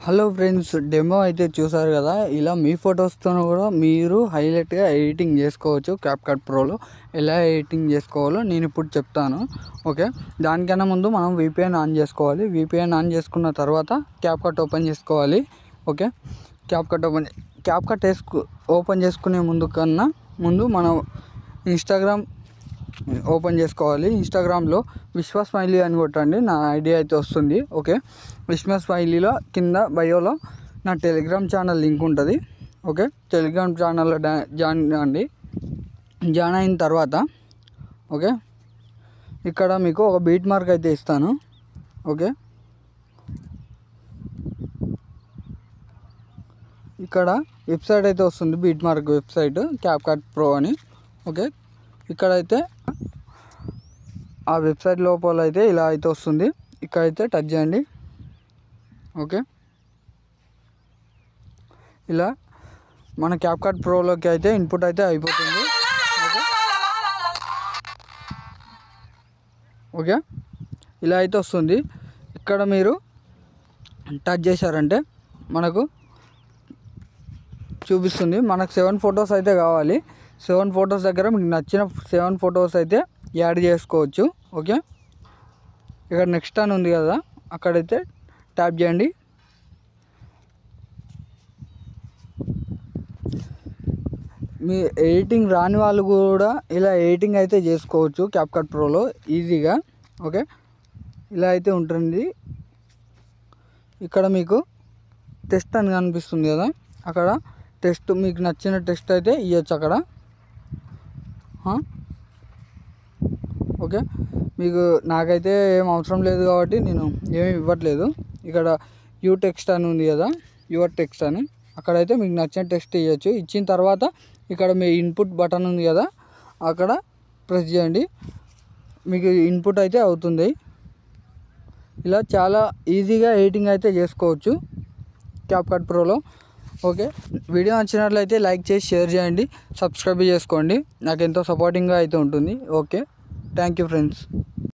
Hello friends, demo అయితే చూసారు కదా. ఇలా మీ ఫొటోస్తో కూడా మీరు హైలైట్గా ఎడిటింగ్ చేసుకోవచ్చు. క్యాప్కట్ ప్రోలో ఎలా ఎడిటింగ్ చేసుకోవాలో నేను ఇప్పుడు చెప్తాను. ఓకే, దానికన్నా ముందు మనం VPN ఆన్ చేసుకోవాలి. VPN ఆన్ చేసుకున్న తర్వాత క్యాప్కట్ ఓపెన్ చేసుకోవాలి. ఓకే, క్యాప్కట్ ఓపెన్ చేసుకునే ముందు మనం ఇన్స్టాగ్రామ్ ఓపెన్ చేసుకోవాలి. ఇన్స్టాగ్రామ్లో విశ్వ స్మైలీ అని కొట్టండి, నా ఐడి అయితే వస్తుంది. ఓకే, విశ్వ స్మైలీలో కింద బయోలో నా టెలిగ్రామ్ ఛానల్ లింక్ ఉంటుంది. ఓకే, టెలిగ్రామ్ ఛానల్లో జాయిన్ అండి. జాయిన్ అయిన తర్వాత ఓకే, ఇక్కడ మీకు ఒక బీట్ మార్క్ అయితే ఇస్తాను. ఓకే, ఇక్కడ వెబ్సైట్ అయితే వస్తుంది, beat mark website CapCut pro అని. ఓకే, ఇక్కడైతే ఆ వెబ్సైట్ లోపల అయితే ఇలా అయితే వస్తుంది. ఇక్కడైతే టచ్ చేయండి. ఓకే, ఇలా మన క్యాప్కట్ ప్రోలోకి అయితే ఇన్పుట్ అయితే అయిపోతుంది. ఓకే, ఇలా అయితే వస్తుంది. ఇక్కడ మీరు టచ్ చేశారంటే మనకు చూపిస్తుంది. మనకు 7 ఫొటోస్ అయితే కావాలి. 7 ఫొటోస్ దగ్గర మీకు నచ్చిన 7 ఫొటోస్ అయితే యాడ్ చేసుకోవచ్చు. ఓకే, ఇక్కడ నెక్స్ట్ అని ఉంది కదా, అక్కడైతే ట్యాప్ చేయండి. మీ ఎడిటింగ్ రాని వాళ్ళు కూడా ఇలా ఎడిటింగ్ అయితే చేసుకోవచ్చు క్యాప్కట్ ప్రోలో ఈజీగా. ఓకే, ఇలా అయితే ఉంటుంది. ఇక్కడ మీకు టెస్ట్ అని కనిపిస్తుంది కదా, అక్కడ టెస్ట్ మీకు నచ్చిన టెస్ట్ అయితే ఇవ్వచ్చు అక్కడ. ఓకే, మీకు నాకైతే ఏం అవసరం లేదు కాబట్టి నేను ఏమీ ఇవ్వట్లేదు. ఇక్కడ టెక్స్ట్ అని ఉంది కదా, యువర్ టెక్స్ట్ అని, అక్కడైతే మీకు నచ్చిన టెక్స్ట్ ఇవ్వచ్చు. ఇచ్చిన తర్వాత ఇక్కడ మీ ఇన్పుట్ బటన్ ఉంది కదా, అక్కడ ప్రెస్ చేయండి, మీకు ఇన్పుట్ అయితే అవుతుంది. ఇలా చాలా ఈజీగా ఎడిటింగ్ అయితే చేసుకోవచ్చు క్యాప్కట్ ప్రోలో. ఓకే, వీడియో నచ్చినట్లయితే లైక్ చేసి షేర్ చేయండి, సబ్స్క్రైబ్ చేసుకోండి, నాకు ఎంతో సపోర్టింగ్గా అయితే ఉంటుంది. Okay, thank you friends.